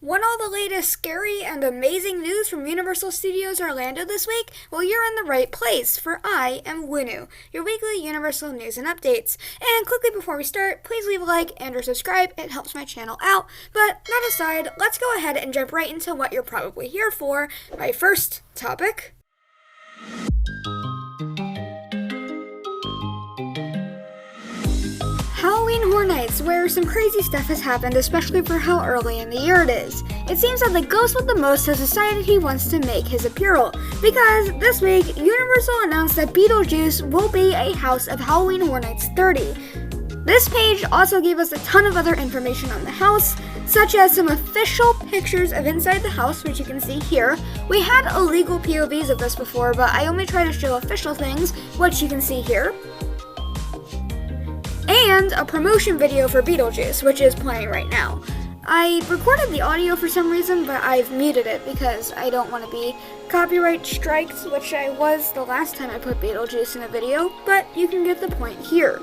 Want all the latest scary and amazing news from Universal Studios Orlando this week? Well, you're in the right place, for I am Wunu, your weekly Universal news and updates. And quickly before we start, please leave a like and or subscribe, it helps my channel out. But that aside, let's go ahead and jump right into what you're probably here for. My first topic. Halloween Horror Nights, where some crazy stuff has happened, especially for how early in the year it is. It seems that the ghost with the most has decided he wants to make his appeal, because this week, Universal announced that Beetlejuice will be a House of Halloween Horror Nights 30. This page also gave us a ton of other information on the house, such as some official pictures of inside the house, which you can see here. We had illegal POVs of this before, but I only try to show official things, which you can see here. And a promotion video for Beetlejuice, which is playing right now. I recorded the audio for some reason, but I've muted it because I don't want to be copyright striked, which I was the last time I put Beetlejuice in a video, but you can get the point here.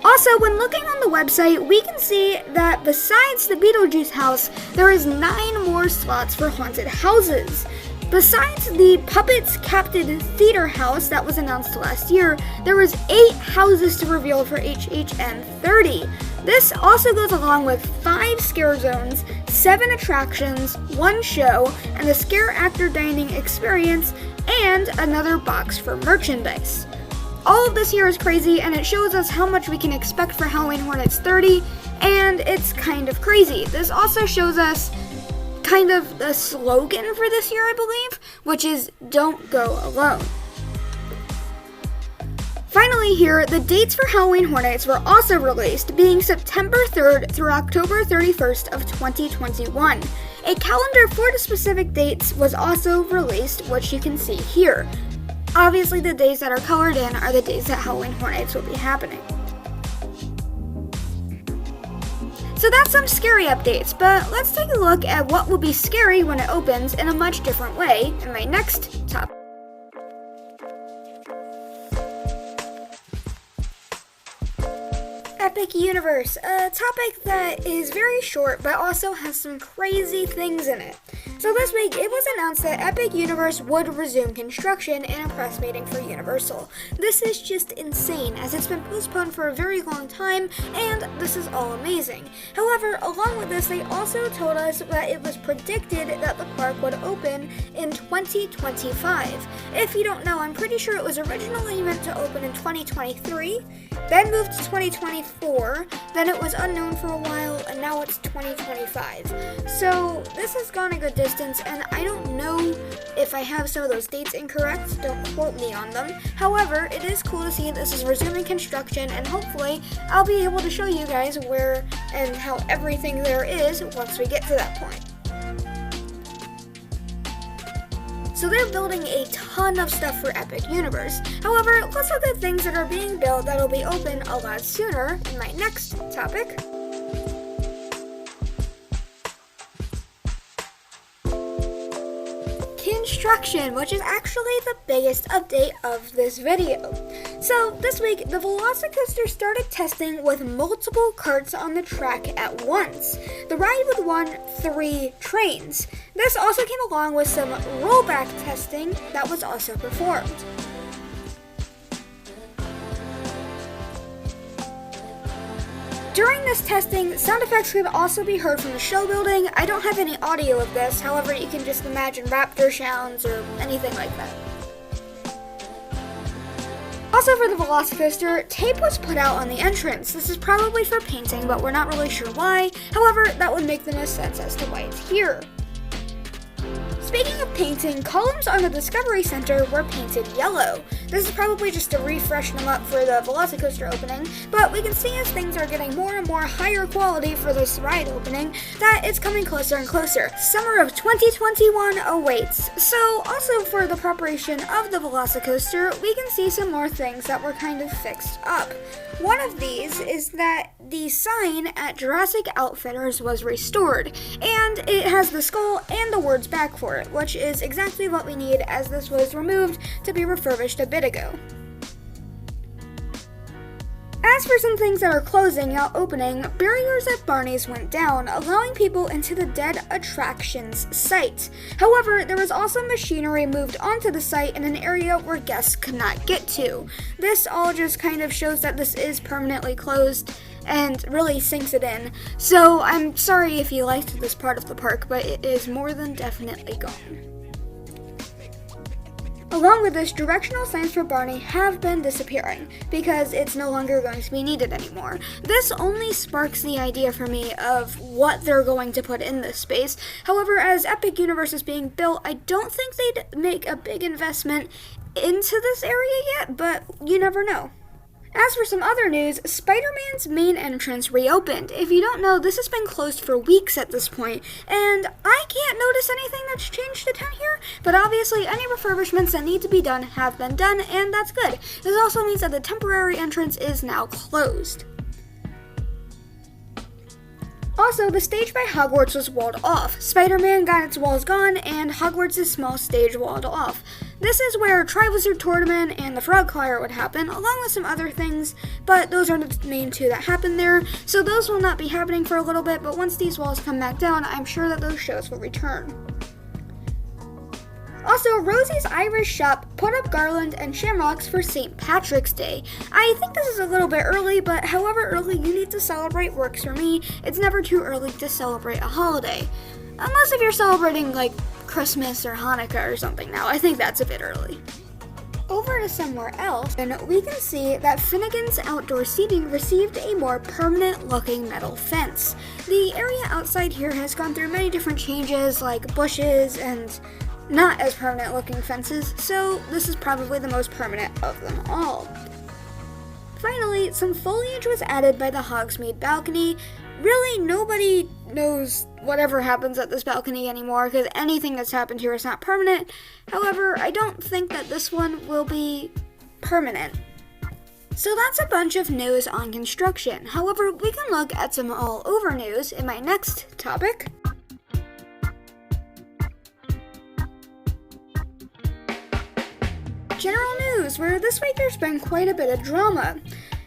Also, when looking on the website, we can see that besides the Beetlejuice house, there is 9 more slots for haunted houses. Besides the Puppets Captain Theater House that was announced last year, there was 8 houses to reveal for HHN 30. This also goes along with 5 scare zones, 7 attractions, 1 show, and the scare actor dining experience, and another box for merchandise. All of this here is crazy, and it shows us how much we can expect for Halloween Horror Nights 30, and it's kind of crazy. This also shows us kind of the slogan for this year, I believe, which is "Don't Go Alone." Finally here, the dates for Halloween Horror Nights were also released, being September 3rd through October 31st of 2021. A calendar for the specific dates was also released, which you can see here. Obviously, the days that are colored in are the days that Halloween Horror Nights will be happening. So that's some scary updates, but let's take a look at what will be scary when it opens in a much different way in my next topic. Epic Universe, a topic that is very short but also has some crazy things in it. So this week, it was announced that Epic Universe would resume construction in a press meeting for Universal. This is just insane, as it's been postponed for a very long time, and this is all amazing. However, along with this, they also told us that it was predicted that the park would open in 2025. If you don't know, I'm pretty sure it was originally meant to open in 2023, then moved to 2024, then it was unknown for a while, and now it's 2025. So this has gone a good distance, and I don't know if I have some of those dates incorrect, don't quote me on them. However, it is cool to see this is resuming construction, and hopefully I'll be able to show you guys where and how everything there is once we get to that point. So they're building a ton of stuff for Epic Universe. However, let's look at things that are being built that'll be open a lot sooner in my next topic. Construction, which is actually the biggest update of this video. So this week, the Velocicoaster started testing with multiple carts on the track at once. The ride would run 3 trains. This also came along with some rollback testing that was also performed. During this testing, sound effects could also be heard from the show building. I don't have any audio of this, however, you can just imagine raptor sounds or anything like that. Also for the Velocicoaster, tape was put out on the entrance. This is probably for painting, but we're not really sure why. However, that would make the most sense as to why it's here. Speaking of painting, columns on the Discovery Center were painted yellow. This is probably just to refresh them up for the Velocicoaster opening, but we can see as things are getting more and more higher quality for this ride opening, that it's coming closer and closer. Summer of 2021 awaits. So also for the preparation of the Velocicoaster, we can see some more things that were kind of fixed up. One of these is that the sign at Jurassic Outfitters was restored, and it has the skull and the words back for it, which is exactly what we need as this was removed to be refurbished a bit ago. As for some things that are closing now opening, barriers at Barney's went down, allowing people into the dead attractions site. However, there was also machinery moved onto the site in an area where guests could not get to. This all just kind of shows that this is permanently closed and really sinks it in. So I'm sorry if you liked this part of the park, but it is more than definitely gone. Along with this, directional signs for Barney have been disappearing because it's no longer going to be needed anymore. This only sparks the idea for me of what they're going to put in this space. However, as Epic Universe is being built, I don't think they'd make a big investment into this area yet, but you never know. As for some other news, Spider-Man's main entrance reopened. If you don't know, this has been closed for weeks at this point, and I can't notice anything that's changed a ton here, but obviously any refurbishments that need to be done have been done, and that's good. This also means that the temporary entrance is now closed. Also, the stage by Hogwarts was walled off. Spider-Man got its walls gone, and Hogwarts' small stage walled off. This is where Triwizard Tournament and the Frog Choir would happen, along with some other things, but those are the main two that happen there, so those will not be happening for a little bit, but once these walls come back down, I'm sure that those shows will return. Also, Rosie's Irish Shop put up garland and shamrocks for St. Patrick's Day. I think this is a little bit early, but however early you need to celebrate works for me. It's never too early to celebrate a holiday. Unless if you're celebrating, like, Christmas or Hanukkah or something now. I think that's a bit early. Over to somewhere else, and we can see that Finnegan's Outdoor Seating received a more permanent-looking metal fence. The area outside here has gone through many different changes, like bushes and not as permanent looking fences, so this is probably the most permanent of them all. Finally, some foliage was added by the Hogsmeade balcony. Really, nobody knows whatever happens at this balcony anymore, because anything that's happened here is not permanent. However, I don't think that this one will be permanent. So that's a bunch of news on construction. However, we can look at some all-over news in my next topic. General news, where this week there's been quite a bit of drama.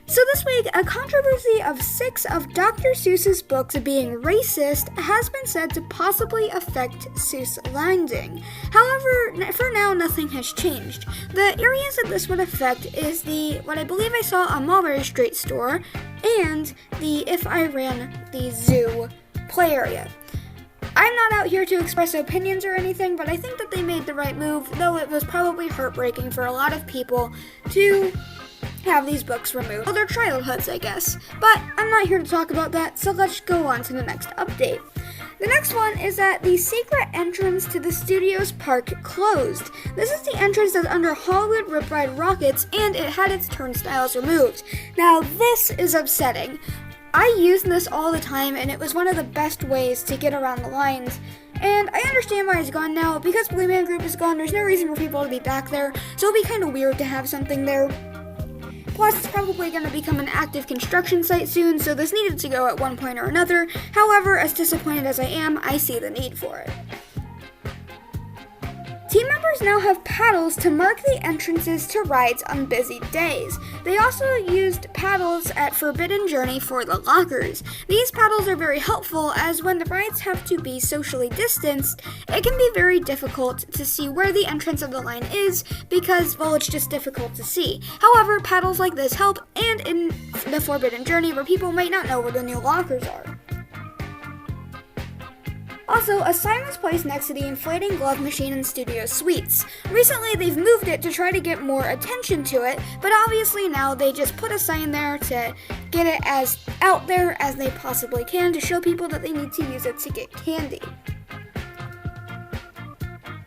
So this week, a controversy of 6 of Dr. Seuss's books being racist has been said to possibly affect Seuss Landing. However, for now, nothing has changed. The areas that this would affect is what I believe I saw on Mulberry Street store, and the If I Ran the Zoo play area. I'm not out here to express opinions or anything, but I think that they made the right move, though it was probably heartbreaking for a lot of people to have these books removed. Well, their childhoods, I guess. But I'm not here to talk about that, so let's go on to the next update. The next one is that the secret entrance to the studio's park closed. This is the entrance that's under Hollywood Rip Ride Rockets, and it had its turnstiles removed. Now, this is upsetting. I use this all the time, and it was one of the best ways to get around the lines. And I understand why it's gone now. Because Blue Man Group is gone, there's no reason for people to be back there, so it'll be kind of weird to have something there. Plus, it's probably going to become an active construction site soon, so this needed to go at one point or another. However, as disappointed as I am, I see the need for it. Team members now have paddles to mark the entrances to rides on busy days. They also used paddles at Forbidden Journey for the lockers. These paddles are very helpful, as when the rides have to be socially distanced, it can be very difficult to see where the entrance of the line is because, well, it's just difficult to see. However, paddles like this help, and in the Forbidden Journey where people might not know where the new lockers are. Also, a sign was placed next to the inflating glove machine in Studio Suites. Recently, they've moved it to try to get more attention to it, but obviously now they just put a sign there to get it as out there as they possibly can to show people that they need to use it to get candy.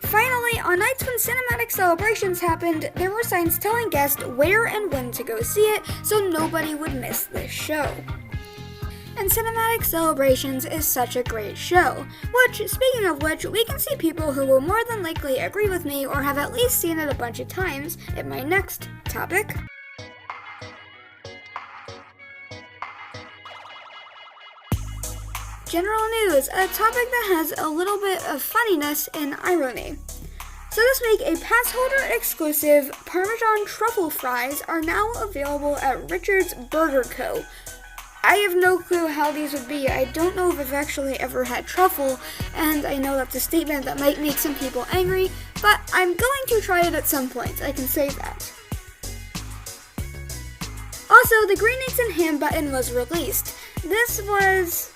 Finally, on nights when cinematic celebrations happened, there were signs telling guests where and when to go see it so nobody would miss this show. And Cinematic Celebrations is such a great show, which, speaking of which, we can see people who will more than likely agree with me or have at least seen it a bunch of times in my next topic. General news, a topic that has a little bit of funniness and irony. So this week, a pass holder exclusive Parmesan truffle fries are now available at Richard's Burger Co. I have no clue how these would be. I don't know if I've actually ever had truffle, and I know that's a statement that might make some people angry, but I'm going to try it at some point. I can say that. Also, the Green Eggs and Ham button was released. This was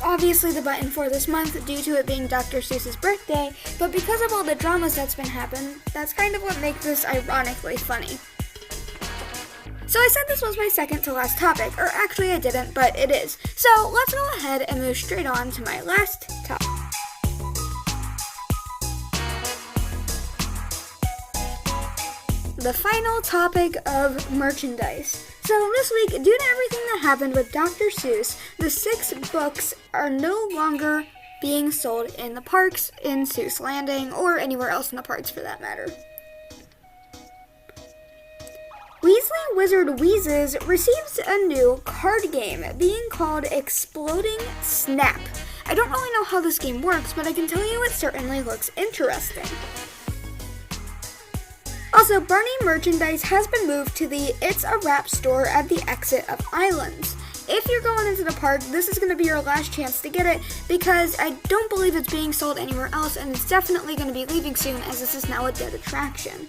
obviously the button for this month due to it being Dr. Seuss's birthday, but because of all the dramas that's been happening, that's kind of what makes this ironically funny. So I said this was my second to last topic, or actually I didn't, but it is. So let's go ahead and move straight on to my last topic. The final topic of merchandise. So this week, due to everything that happened with Dr. Seuss, the 6 books are no longer being sold in the parks, in Seuss Landing, or anywhere else in the parks for that matter. Weasley Wizard Wheezes receives a new card game being called Exploding Snap. I don't really know how this game works, but I can tell you it certainly looks interesting. Also, Barney merchandise has been moved to the It's a Wrap store at the exit of Islands. If you're going into the park, this is going to be your last chance to get it because I don't believe it's being sold anywhere else, and it's definitely going to be leaving soon as this is now a dead attraction.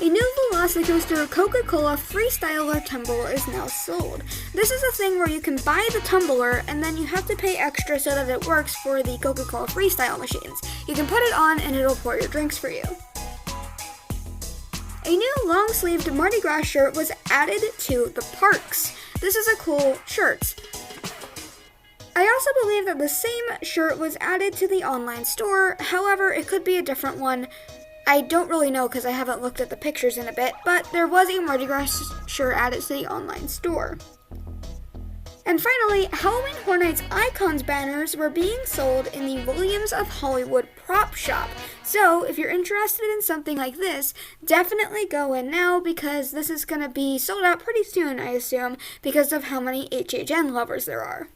A new Velocicoaster Coca-Cola Freestyler tumbler is now sold. This is a thing where you can buy the tumbler and then you have to pay extra so that it works for the Coca-Cola Freestyle machines. You can put it on and it'll pour your drinks for you. A new long-sleeved Mardi Gras shirt was added to the parks. This is a cool shirt. I also believe that the same shirt was added to the online store, however, it could be a different one. I don't really know because I haven't looked at the pictures in a bit, but there was a Mardi Gras shirt added to the online store. And finally, Halloween Horror Nights Icons banners were being sold in the Williams of Hollywood prop shop. So, if you're interested in something like this, definitely go in now because this is going to be sold out pretty soon, I assume, because of how many HHN lovers there are.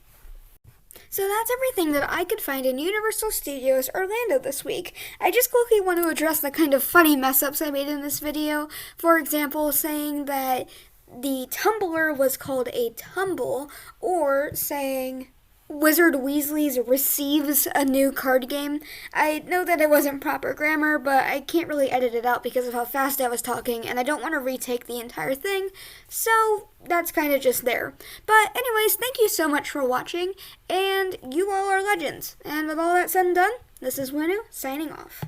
So that's everything that I could find in Universal Studios Orlando this week. I just quickly want to address the kind of funny mess-ups I made in this video. For example, saying that the tumbler was called a tumble, or saying Wizard Weasley's receives a new card game. I know that it wasn't proper grammar, but I can't really edit it out because of how fast I was talking, and I don't want to retake the entire thing, so that's kind of just there. But anyways, thank you so much for watching, and you all are legends. And with all that said and done, this is Winu, signing off.